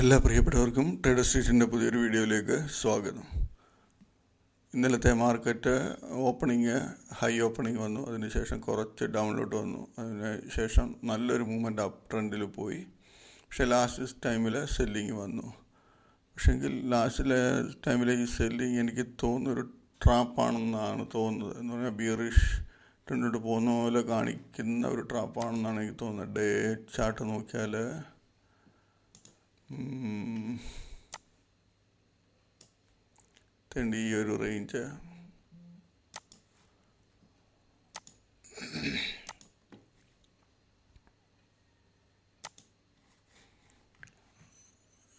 എല്ലാ പ്രിയപ്പെട്ടവർക്കും ട്രേഡർ സ്ട്രീറ്റിൻ്റെ പുതിയൊരു വീഡിയോയിലേക്ക് സ്വാഗതം. ഇന്നലത്തെ മാർക്കറ്റ് ഓപ്പണിങ് ഹൈ ഓപ്പണിങ് വന്നു, അതിനുശേഷം കുറച്ച് ഡൗണിലോട്ട് വന്നു, അതിന് ശേഷം നല്ലൊരു മൂവ്മെൻറ്റ് അപ്പ് ട്രെൻഡിൽ പോയി. പക്ഷേ ലാസ്റ്റ് ടൈമിൽ സെല്ലിങ് വന്നു. പക്ഷേങ്കിൽ ലാസ്റ്റിലെ ടൈമിലെ ഈ സെല്ലിങ് എനിക്ക് തോന്നുന്നൊരു ട്രാപ്പാണെന്നാണ് തോന്നുന്നത്. എന്ന് പറഞ്ഞാൽ ബിയറിഷ് ട്രെൻഡിലോട്ട് പോകുന്ന പോലെ കാണിക്കുന്ന ഒരു ട്രാപ്പാണെന്നാണ് എനിക്ക് തോന്നുന്നത്. ഡേ ചാർട്ട് നോക്കിയാൽ ഈ ഒരു റേഞ്ച്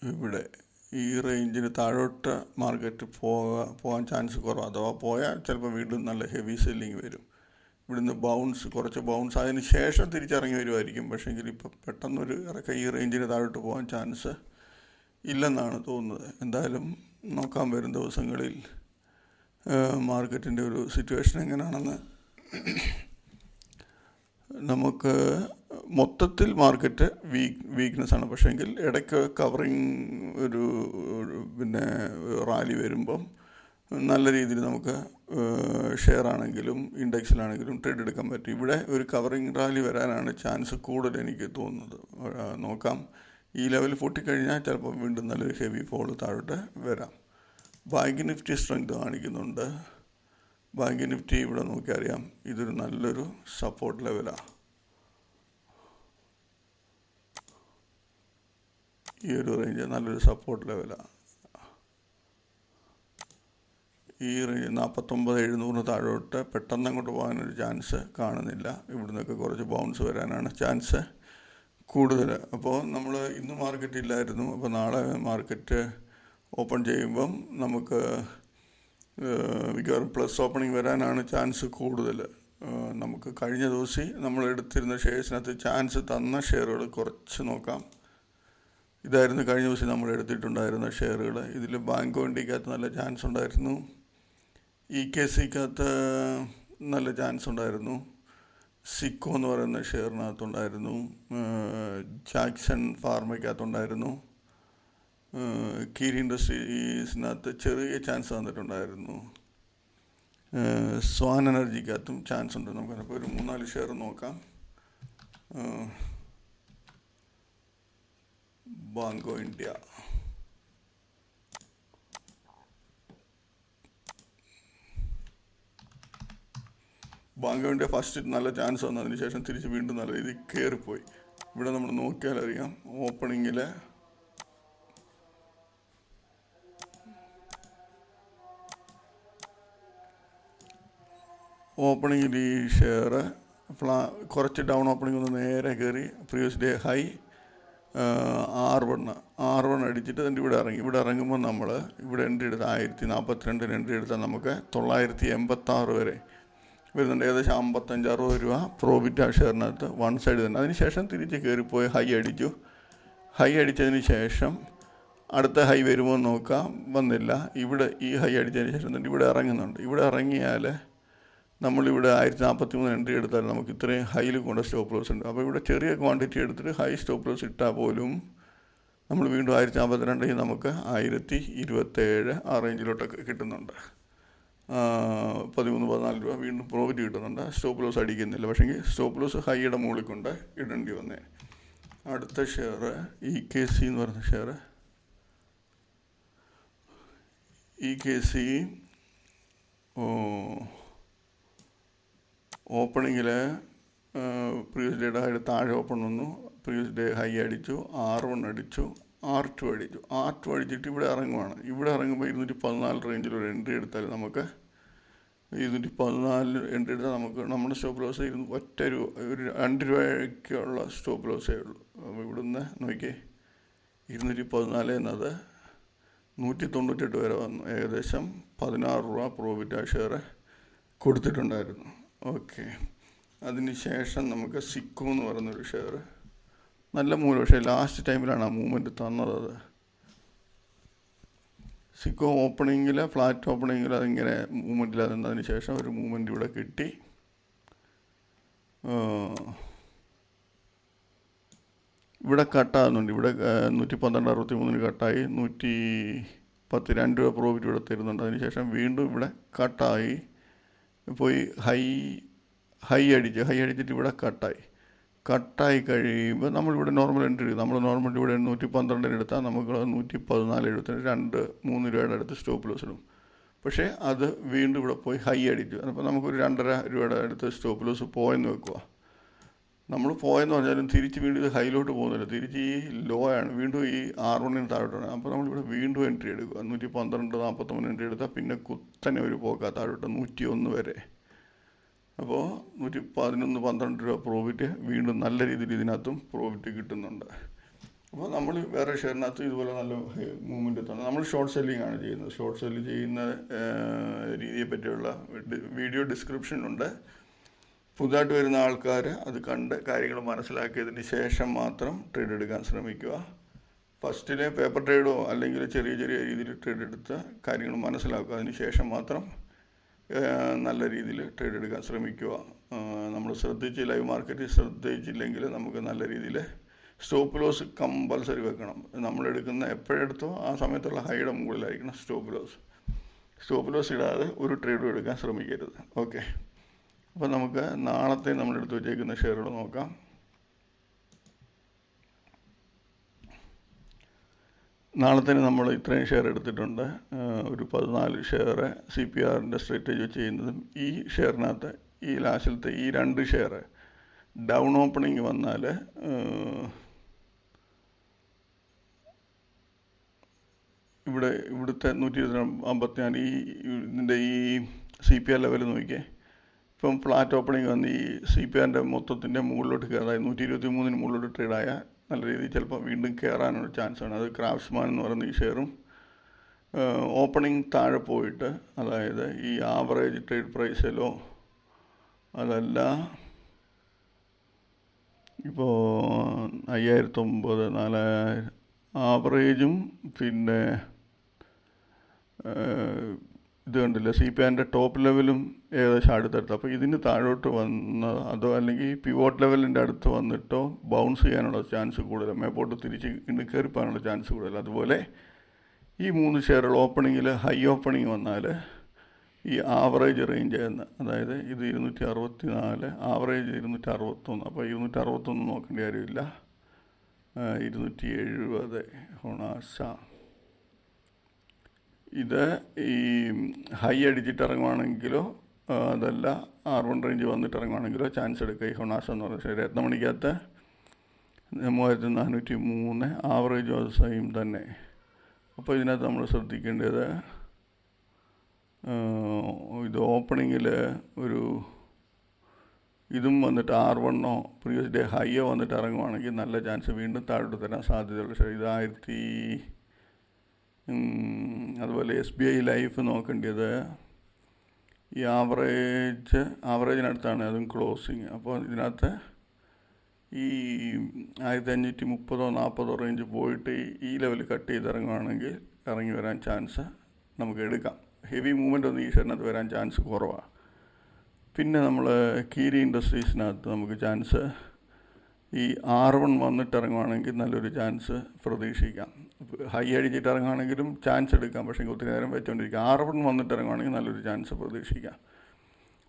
ഇവിടെ ഈ റേഞ്ചിന് താഴോട്ട് മാർക്കറ്റ് പോകാൻ ചാൻസ് കുറവ്. അഥവാ പോയാൽ ചിലപ്പോൾ വീണ്ടും നല്ല ഹെവി സെല്ലിങ് വരും. ഇവിടുന്ന് കുറച്ച് ബൗൺസ് അതിന് ശേഷം തിരിച്ചിറങ്ങി വരുമായിരിക്കും. പക്ഷേങ്കിൽ ഇപ്പോൾ പെട്ടെന്നൊരു ഇറക്കം ഈ റേഞ്ചിന് താഴോട്ട് പോകാൻ ചാൻസ് ഇല്ലെന്നാണ് തോന്നുന്നത്. എന്തായാലും നോക്കാൻ വരും ദിവസങ്ങളിൽ മാർക്കറ്റിൻ്റെ ഒരു സിറ്റുവേഷൻ എങ്ങനെയാണെന്ന്. നമുക്ക് മൊത്തത്തിൽ മാർക്കറ്റ് വീക്ക്നെസ്സാണ്. പക്ഷേങ്കിൽ ഇടയ്ക്ക് കവറിങ് പിന്നെ റാലി വരുമ്പം നല്ല രീതിയിൽ നമുക്ക് ഷെയർ ആണെങ്കിലും ഇൻഡെക്സിലാണെങ്കിലും ട്രേഡ് എടുക്കാൻ പറ്റും. ഇവിടെ ഒരു കവറിങ് റാലി വരാനാണ് ചാൻസ് കൂടുതൽ എനിക്ക് തോന്നുന്നത്. നോക്കാം. ഈ ലെവൽ പൊട്ടിക്കഴിഞ്ഞാൽ ചിലപ്പോൾ വീണ്ടും നല്ലൊരു ഹെവി ഫോൾ താഴോട്ട് വരാം. ബാങ്ക് നിഫ്റ്റി സ്ട്രെങ്ത് കാണിക്കുന്നുണ്ട്. ബാങ്ക് നിഫ്റ്റി ഇവിടെ നോക്കിയറിയാം, ഇതൊരു നല്ലൊരു സപ്പോർട്ട് ലെവലാണ്. ഈ ഒരു റേഞ്ച് നല്ലൊരു സപ്പോർട്ട് ലെവലാണ്. ഈ റേഞ്ച് 49,700 താഴോട്ട് പെട്ടെന്ന് അങ്ങോട്ട് പോകാനൊരു ചാൻസ് കാണുന്നില്ല. ഇവിടുന്നൊക്കെ കുറച്ച് ബൗൺസ് വരാനാണ് ചാൻസ് കൂടുതൽ. അപ്പോൾ നമ്മൾ ഇന്ന് മാർക്കറ്റ് ഇല്ലായിരുന്നു. അപ്പോൾ നാളെ മാർക്കറ്റ് ഓപ്പൺ ചെയ്യുമ്പം നമുക്ക് മിക്കവാറും പ്ലസ് ഓപ്പണിംഗ് വരാനാണ് ചാൻസ് കൂടുതൽ. നമുക്ക് കഴിഞ്ഞ ദിവസം നമ്മൾ എടുത്തിരുന്ന ഷെയർസിനകത്ത് ചാൻസ് തന്ന ഷെയറുകൾ കുറച്ച് നോക്കാം. ഇതായിരുന്നു കഴിഞ്ഞ ദിവസം നമ്മൾ എടുത്തിട്ടുണ്ടായിരുന്ന ഷെയറുകൾ. ഇതിൽ ബാങ്ക് വണ്ടിക്കകത്ത് നല്ല ചാൻസ് ഉണ്ടായിരുന്നു. EKCക്കകത്ത് നല്ല ചാൻസ് ഉണ്ടായിരുന്നു. സിക്കോ എന്ന് പറയുന്ന ഷെയറിനകത്തുണ്ടായിരുന്നു. ജാക്സൺ ഫാർമയ്ക്കകത്തുണ്ടായിരുന്നു. കീരി ഇൻഡസ്ട്രീസിനകത്ത് ചെറിയ ചാൻസ് തന്നിട്ടുണ്ടായിരുന്നു. സ്വാൻ എനർജിക്കകത്തും ചാൻസ് ഉണ്ട്. നമുക്കപ്പോൾ ഒരു 3-4 ഷെയർ നോക്കാം. ബാങ്കോ ഇന്ത്യ, ബാങ്കോ ഇന്ത്യ ഫസ്റ്റ് നല്ല ചാൻസ് വന്നതിന് ശേഷം തിരിച്ച് വീണ്ടും നല്ല രീതിയിൽ കയറിപ്പോയി. ഇവിടെ നമ്മൾ നോക്കിയാൽ അറിയാം, ഓപ്പണിങ്ങിൽ ഈ ഷെയർ കുറച്ച് ഡൗൺ ഓപ്പണിംഗ് ഒന്ന് നേരെ കയറി പ്രീവിയസ് ഡേ ഹൈ R1 അടിച്ചിട്ട് അതിൻ്റെ ഇവിടെ ഇറങ്ങുമ്പോൾ നമ്മൾ ഇവിടെ എൻട്രി എടുത്ത് 1042 എൻട്രി എടുത്താൽ നമുക്ക് 986 വരെ വരുന്നുണ്ട്. ഏകദേശം 55-60 രൂപ പ്രോഫിറ്റ് ആ ഷെയറിനകത്ത് വൺ സൈഡ് തന്നെ. അതിന് ശേഷം തിരിച്ച് കയറിപ്പോയി ഹൈ അടിച്ചതിന് ശേഷം അടുത്ത ഹൈ വരുമോ എന്ന് നോക്കാം. വന്നില്ല. ഇവിടെ ഈ ഹൈ അടിച്ചതിന് ശേഷം ഇവിടെ ഇറങ്ങുന്നുണ്ട്. ഇവിടെ ഇറങ്ങിയാൽ നമ്മളിവിടെ 1043 എൻട്രി എടുത്താൽ നമുക്ക് ഇത്രയും ഹൈയിൽ കൊണ്ട് സ്റ്റോപ്പ് ലോസ് ഉണ്ട്. അപ്പോൾ ഇവിടെ ചെറിയ ക്വാണ്ടിറ്റി എടുത്തിട്ട് ഹൈ സ്റ്റോപ്പ് ലോസ് ഇട്ടാൽ പോലും നമ്മൾ വീണ്ടും 1042 നമുക്ക് 1027 ആ റേഞ്ചിലോട്ടൊക്കെ കിട്ടുന്നുണ്ട്. 13-14 രൂപ വീണ്ടും പ്രോഫിറ്റ് കിട്ടുന്നുണ്ട്. സ്റ്റോപ്പ് ലോസ് അടിക്കുന്നില്ല. പക്ഷേങ്കിൽ സ്റ്റോപ്പ് ലോസ് ഹൈയുടെ മുകളിൽ കൊണ്ട് ഇടേണ്ടി വന്നേ. അടുത്ത ഷെയർ EKC എന്ന് പറയുന്ന ഷെയർ. EKC ഓപ്പണിങ്ങിൽ പ്രീവിയസ് ഡേയുടെ ഹൈ താഴെ ഓപ്പൺ വന്നു. പ്രീവിയസ് ഡേ ഹൈ അടിച്ചു, R1 അടിച്ചു, R2 അടിച്ചിട്ട് ഇവിടെ ഇറങ്ങുവാണ്. ഇവിടെ ഇറങ്ങുമ്പോൾ 214 റേഞ്ചിലൊരു എൻട്രി എടുത്താൽ നമുക്ക് 214 എൻട്രി എടുത്താൽ നമുക്ക് നമ്മുടെ സ്റ്റോപ്പ് ലോസ് ഒറ്റ ഒരു 2 രൂപയ്ക്കുള്ള സ്റ്റോപ്പ് ലോസേ ഉള്ളൂ. അപ്പോൾ ഇവിടുന്ന് നോക്കിയേ, 214 എന്നത് 198 വരെ വന്നു. ഏകദേശം 16 രൂപ പ്രോഫിറ്റ് ആ ഷെയർ കൊടുത്തിട്ടുണ്ടായിരുന്നു. ഓക്കെ. അതിന് ശേഷം നമുക്ക് സിക്കോ എന്ന് പറയുന്നൊരു ഷെയർ നല്ല മൂല്യം. പക്ഷേ ലാസ്റ്റ് ടൈമിലാണ് ആ മൂവ്മെൻറ്റ് തന്നത്. സിക്കോ ഓപ്പണിങ്ങിൽ ഫ്ലാറ്റ് ഓപ്പണിങ്ങിൽ അതിങ്ങനെ മൂവ്മെൻറ്റിൽ അതിന് ശേഷം ഒരു മൂവ്മെൻറ്റ് ഇവിടെ കിട്ടി. ഇവിടെ കട്ടാകുന്നുണ്ട്. ഇവിടെ 112.63 കട്ടായി 110 2 രൂപ പ്രോഫിറ്റ് ഇവിടെ തരുന്നുണ്ട്. അതിനുശേഷം വീണ്ടും ഇവിടെ കട്ടായി പോയി ഹൈ അടിച്ചിട്ട് ഇവിടെ കട്ടായി കഴിയുമ്പോൾ നമ്മളിവിടെ നോർമൽ എൻട്രി എടുക്കും. നമ്മൾ നോർമൽ ഇവിടെ 112 എടുത്താൽ നമുക്ക് 114 എഴുപത്തിന് 2-3 രൂപയുടെ അടുത്ത് സ്റ്റോപ്പ് ലോസ് ഇടും. പക്ഷേ അത് വീണ്ടും ഇവിടെ പോയി ഹൈ അടിച്ചു. അപ്പോൾ നമുക്കൊരു 2.5 രൂപയുടെ അടുത്ത് സ്റ്റോപ്പ് ലോസ് പോയെന്ന് വെക്കുക. നമ്മൾ പോയെന്ന് പറഞ്ഞാലും തിരിച്ച് വീണ്ടും ഇത് ഹൈയിലോട്ട് പോകുന്നില്ല, തിരിച്ച് ഈ ലോ ആണ്, വീണ്ടും ഈ R1 താഴോട്ടാണ്. അപ്പോൾ നമ്മളിവിടെ വീണ്ടും എൻട്രി എടുക്കുക. 112.43 എൻട്രി എടുത്താൽ പിന്നെ കുത്തനെ ഒരു പോക്കാ താഴോട്ട് 101 വരെ. അപ്പോൾ 111-12 രൂപ പ്രോഫിറ്റ് വീണ്ടും നല്ല രീതിയിൽ ഇതിനകത്തും പ്രോഫിറ്റ് കിട്ടുന്നുണ്ട്. അപ്പോൾ നമ്മൾ വേറെ ഷെയറിനകത്ത് ഇതുപോലെ നല്ല മൂവ്മെൻറ്റ് എത്തണം. നമ്മൾ ഷോർട്ട് സെല്ലിംഗ് ആണ് ചെയ്യുന്നത്. ഷോർട്ട് സെല്ല് ചെയ്യുന്ന രീതിയെ പറ്റിയുള്ള വീഡിയോ ഡിസ്ക്രിപ്ഷനുണ്ട്. പുതുതായിട്ട് വരുന്ന ആൾക്കാർ അത് കണ്ട് കാര്യങ്ങൾ മനസ്സിലാക്കിയതിന് ശേഷം മാത്രം ട്രേഡ് എടുക്കാൻ ശ്രമിക്കുക. ഫസ്റ്റിലെ പേപ്പർ ട്രേഡോ അല്ലെങ്കിൽ ചെറിയ രീതിയിൽ ട്രേഡ് എടുത്ത് കാര്യങ്ങൾ മനസ്സിലാക്കുക. അതിന് ശേഷം മാത്രം നല്ല രീതിയിൽ ട്രേഡ് എടുക്കാൻ ശ്രമിക്കുക. നമ്മൾ ലൈവ് മാർക്കറ്റിൽ ശ്രദ്ധിച്ചില്ലെങ്കിൽ നമുക്ക് നല്ല രീതിയിൽ സ്റ്റോപ്പ് ലോസ് കമ്പൽസറി വെക്കണം. നമ്മളെടുക്കുന്ന എപ്പോഴെടുത്തോ ആ സമയത്തുള്ള ഹൈയുടെ മുകളിലായിരിക്കണം സ്റ്റോപ്പ് ലോസ് ഇടാതെ ഒരു ട്രേഡും എടുക്കാൻ ശ്രമിക്കരുത്. ഓക്കെ, അപ്പോൾ നമുക്ക് നാളത്തെ നമ്മളെടുത്ത് വെച്ചേക്കുന്ന ഷെയറുകൾ നോക്കാം. നാളത്തേന് നമ്മൾ ഇത്രയും ഷെയർ എടുത്തിട്ടുണ്ട്. ഒരു 14 ഷെയർ CPRൻ്റെ സ്ട്രാറ്റജി വെച്ച് ചെയ്യുന്നതും, ഈ ഷെയറിനകത്ത് ഈ ലാസ്റ്റിലത്തെ ഈ 2 ഷെയർ ഡൗൺ ഓപ്പണിങ് വന്നാൽ ഇവിടുത്തെ 154 ഇതിൻ്റെ ഈ CPR ലെവൽ നോക്കിയേ. ഇപ്പം ഫ്ലാറ്റ് ഓപ്പണിങ് വന്ന് ഈ CPRൻ്റെ മൊത്തത്തിൻ്റെ മുകളിലോട്ട് കയറായി 123 മുകളിലോട്ട് ട്രേഡായ നല്ല രീതിയിൽ ചിലപ്പോൾ വീണ്ടും കയറാനുള്ള ചാൻസാണ്. അത് ക്രാഫ്റ്റ്സ്മാൻ എന്ന് പറയുന്ന ഈ ഷെയറും ഓപ്പണിങ് താഴെ പോയിട്ട്, അതായത് ഈ ആവറേജ് ട്രേഡ് പ്രൈസിലോ അതല്ല ഇപ്പോൾ 5009 4000 ആവറേജും പിന്നെ ഇത് കണ്ടില്ല CPRൻ്റെ ടോപ്പ് ലെവലും ഏകദേശം അടുത്തടുത്ത്. അപ്പോൾ ഇതിന് താഴോട്ട് വന്ന അതോ അല്ലെങ്കിൽ പിവോട്ട് ലെവലിൻ്റെ അടുത്ത് വന്നിട്ടോ ബൗൺസ് ചെയ്യാനുള്ള ചാൻസ് കൂടുതൽ, മേപ്പോട്ട് തിരിച്ച് കയറിപ്പോകാനുള്ള ചാൻസ് കൂടുതൽ. അതുപോലെ ഈ 3 ഷെയറുകൾ ഓപ്പണിങ്ങിൽ ഹൈ ഓപ്പണിങ് വന്നാൽ ഈ ആവറേജ് റേഞ്ച് എന്ന്, അതായത് ഇത് 264, ആവറേജ് 261. അപ്പോൾ 261 നോക്കേണ്ട കാര്യമില്ല, 270 ഹൊണാസ. ഇത് ഈ ഹൈ അടിച്ചിട്ട് ഇറങ്ങുവാണെങ്കിലോ അതല്ല R1 റേഞ്ച് വന്നിട്ട് ഇറങ്ങുവാണെങ്കിലോ ചാൻസ് എടുക്കുക. ഈ ഹൊണാസ എന്ന് പറഞ്ഞ ഷെയർ 8 മണിക്കകത്ത് 3403 ആവറേജ് സെയിം തന്നെ. അപ്പോൾ ഇതിനകത്ത് നമ്മൾ ശ്രദ്ധിക്കേണ്ടത് ഇത് ഓപ്പണിങ്ങിൽ ഒരു ഇതും വന്നിട്ട് R1 പ്രീവിയസ് ഡേ ഹൈയോ വന്നിട്ട് ഇറങ്ങുവാണെങ്കിൽ നല്ല ചാൻസ് വീണ്ടും താഴോട്ട് തരാൻ സാധ്യതയുള്ള ഷെയർ. ഇത് 1000. അതുപോലെ SBI ലൈഫ് നോക്കേണ്ടത് ഈ ആവറേജിനടുത്താണ് അതും ക്ലോസിങ്. അപ്പോൾ ഇതിനകത്ത് ഈ 1530-40 റേഞ്ച് പോയിട്ട് ഈ ലെവൽ കട്ട് ചെയ്ത് ഇറങ്ങുവാണെങ്കിൽ ഇറങ്ങി വരാൻ ചാൻസ് നമുക്ക് എടുക്കാം. ഹെവി മൂവ്മെൻ്റ് ഒന്നും ഈ ഷെയറിനകത്ത് വരാൻ ചാൻസ് കുറവാണ്. പിന്നെ നമ്മൾ കീരി ഇൻഡസ്ട്രീസിനകത്ത് നമുക്ക് ചാൻസ് ഈ R1 വന്നിട്ട് ഇറങ്ങുവാണെങ്കിൽ നല്ലൊരു ചാൻസ് പ്രതീക്ഷിക്കാം. ഹൈ അടിച്ചിട്ട് ഇറങ്ങുകയാണെങ്കിലും ചാൻസ് എടുക്കാം, പക്ഷേ ഒത്തിരി നേരം വെച്ചുകൊണ്ടിരിക്കുക. R1 വന്നിട്ട് ഇറങ്ങുവാണെങ്കിൽ നല്ലൊരു ചാൻസ് പ്രതീക്ഷിക്കാം.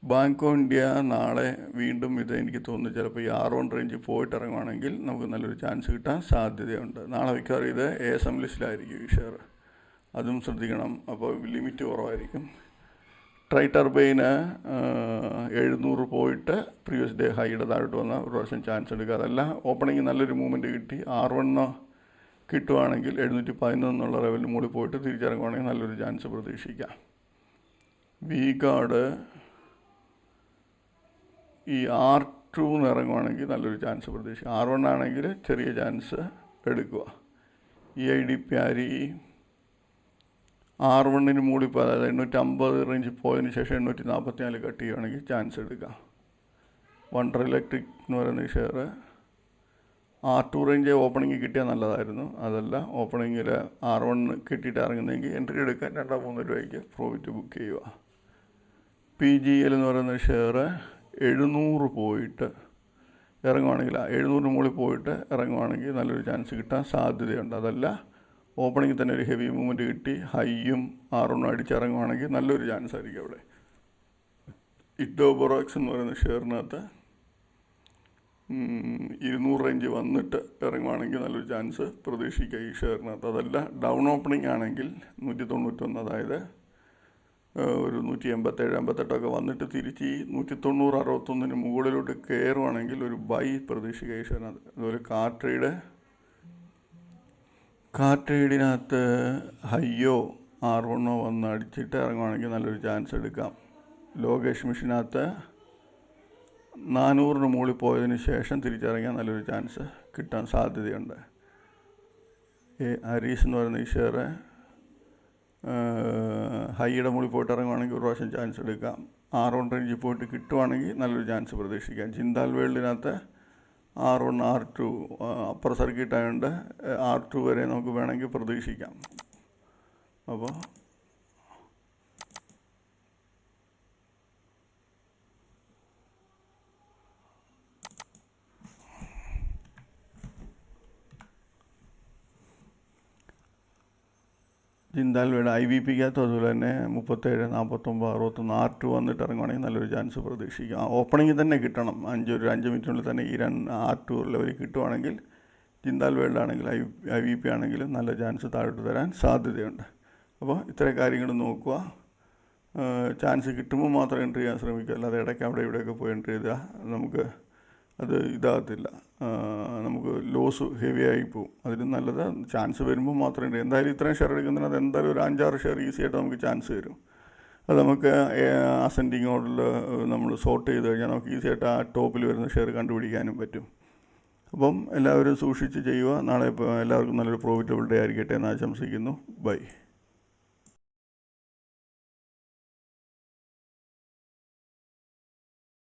ബാങ്ക് ഓഫ് ഇന്ത്യ നാളെ വീണ്ടും ഇത് എനിക്ക് തോന്നുന്നു ചിലപ്പോൾ ഈ R1 റേഞ്ച് പോയിട്ട് ഇറങ്ങുവാണെങ്കിൽ നമുക്ക് നല്ലൊരു ചാൻസ് കിട്ടാൻ സാധ്യതയുണ്ട്. നാളെ മിക്കവാറും ഇത് ASM ലിസ്റ്റിലായിരിക്കും ഈ ഷെയർ, അതും ശ്രദ്ധിക്കണം. അപ്പോൾ ലിമിറ്റ് കുറവായിരിക്കും. ട്രൈ ടർബൈന് 700 പോയിട്ട് പ്രീവിയസ് ഡേ ഹൈയുടെ താഴോട്ട് വന്ന ഒരു പ്രാവശ്യം ചാൻസ് എടുക്കുക. അതല്ല ഓപ്പണിങ് നല്ലൊരു മൂവ്മെൻറ്റ് കിട്ടി R1 കിട്ടുവാണെങ്കിൽ 711 എന്നുള്ള ലെവലിന് മുകളിൽ പോയിട്ട് തിരിച്ചിറങ്ങുവാണെങ്കിൽ നല്ലൊരു ചാൻസ് പ്രതീക്ഷിക്കാം. V-Guard ഈ R2 ഇറങ്ങുവാണെങ്കിൽ നല്ലൊരു ചാൻസ് പ്രതീക്ഷിക്കാം. R1 ആണെങ്കിൽ ചെറിയ ചാൻസ് എടുക്കുക. EID പ്യാരി R1 മുകളിൽ ഇപ്പോൾ, അതായത് 850 റേഞ്ച് പോയതിന് ശേഷം 844 കട്ട് ചെയ്യുകയാണെങ്കിൽ ചാൻസ് എടുക്കാം. വണ്ടർ ഇലക്ട്രിക് എന്ന് പറയുന്ന ഷെയർ R2 റേഞ്ച് ഓപ്പണിങ് കിട്ടിയാൽ നല്ലതായിരുന്നു. അതല്ല ഓപ്പണിങ്ങിൽ R1 കിട്ടിയിട്ട് ഇറങ്ങുന്നെങ്കിൽ എൻട്രി എടുക്കാൻ 2-3 രൂപയ്ക്ക് പ്രോഫിറ്റ് ബുക്ക് ചെയ്യുക. PGL എന്ന് പറയുന്ന ഷെയർ 700 പോയിട്ട് ഇറങ്ങുവാണെങ്കിൽ 700 മുകളിൽ പോയിട്ട് ഇറങ്ങുവാണെങ്കിൽ നല്ലൊരു ചാൻസ് കിട്ടാൻ സാധ്യതയുണ്ട്. അതല്ല ഓപ്പണിങ്ങിൽ തന്നെ ഒരു ഹെവി മൂവ്മെൻറ്റ് കിട്ടി ഹൈയും R1 അടിച്ചിറങ്ങുവാണെങ്കിൽ നല്ലൊരു ചാൻസ് ആയിരിക്കും അവിടെ. ഇഗ്ഡോബോറോക്സ് എന്ന് പറയുന്ന ഷെയറിനകത്ത് 200 റേഞ്ച് വന്നിട്ട് ഇറങ്ങുവാണെങ്കിൽ നല്ലൊരു ചാൻസ് പ്രതീക്ഷിക്കുക ഈ ഷെയറിനകത്ത്. അതല്ല ഡൗൺ ഓപ്പണിംഗ് ആണെങ്കിൽ 191, അതായത് ഒരു 187, 88 വന്നിട്ട് തിരിച്ച് ഈ 190, 61 മുകളിലോട്ട് കയറുവാണെങ്കിൽ ഒരു ബൈ പ്രതീക്ഷിക്കുക ഈ ഷെയറിനകത്ത്. അതുപോലെ കാർ ട്രേഡിനകത്ത് ഹൈയോ R1 വന്ന് അടിച്ചിട്ട് ഇറങ്ങുവാണെങ്കിൽ നല്ലൊരു ചാൻസ് എടുക്കാം. ലോകേഷ് മിഷനകത്ത് 400 മുകളിൽ പോയതിന് ശേഷം തിരിച്ചിറങ്ങിയാൽ നല്ലൊരു ചാൻസ് കിട്ടാൻ സാധ്യതയുണ്ട്. ഹരീസ് എന്ന് പറയുന്ന ഈ ഷെയർ ഹൈയുടെ മുകളിൽ പോയിട്ട് ഇറങ്ങുവാണെങ്കിൽ ഒരു പ്രാവശ്യം ചാൻസ് എടുക്കാം. R1 റേഞ്ചിൽ പോയിട്ട് കിട്ടുവാണെങ്കിൽ നല്ലൊരു ചാൻസ് പ്രതീക്ഷിക്കാം. Jindal വേൾഡിനകത്ത് R1, R2 upper circuit ആയതുകൊണ്ട് R2 വരെ നമുക്ക് വേണമെങ്കിൽ പ്രതീക്ഷിക്കാം. അപ്പോൾ ജിന്താൽ വേൾഡ് IVPക്കകത്തും അതുപോലെ തന്നെ 37, 49, 61 R2 വന്നിട്ട് ഇറങ്ങുവാണെങ്കിൽ നല്ലൊരു ചാൻസ് പ്രതീക്ഷിക്കാം. ഓപ്പണിങ്ങിൽ തന്നെ കിട്ടണം. 5 മിനിറ്റിനുള്ളിൽ തന്നെ ഈ R2 ലെവലിൽ കിട്ടുവാണെങ്കിൽ ജിന്താൽ വേൾഡ് ആണെങ്കിൽ IVP ആണെങ്കിലും നല്ല ചാൻസ് താഴോട്ട് തരാൻ സാധ്യതയുണ്ട്. അപ്പോൾ ഇത്രയും കാര്യങ്ങൾ നോക്കുക. ചാൻസ് കിട്ടുമ്പോൾ മാത്രം എൻട്രി ചെയ്യാൻ ശ്രമിക്കുക. അല്ലാതെ ഇടയ്ക്ക് അവിടെ ഇവിടെയൊക്കെ പോയി എൻട്രി ചെയ്താൽ നമുക്ക് അത് ഇതാകത്തില്ല, നമുക്ക് ലോസ് ഹെവി ആയി പോകും. അതിലും നല്ലത് ചാൻസ് വരുമ്പോൾ മാത്രമേ എന്തായാലും ഇത്രയും ഷെയർ എടുക്കുന്നതിന് അത് എന്തായാലും ഒരു 5-6 ഷെയർ ഈസി ആയിട്ട് നമുക്ക് ചാൻസ് വരും. അത് നമുക്ക് അസെൻഡിങ് ഓർഡറിൽ നമ്മൾ സോർട്ട് ചെയ്ത് കഴിഞ്ഞാൽ നമുക്ക് ഈസി ആയിട്ട് ആ ടോപ്പിൽ വരുന്ന ഷെയർ കണ്ടുപിടിക്കാനും പറ്റും. അപ്പം എല്ലാവരും സൂക്ഷിച്ച് ചെയ്യുക. നാളെ എല്ലാവർക്കും നല്ലൊരു പ്രോഫിറ്റബിൾ ഡേ ആയിരിക്കട്ടെ എന്ന് ആശംസിക്കുന്നു. ബൈ.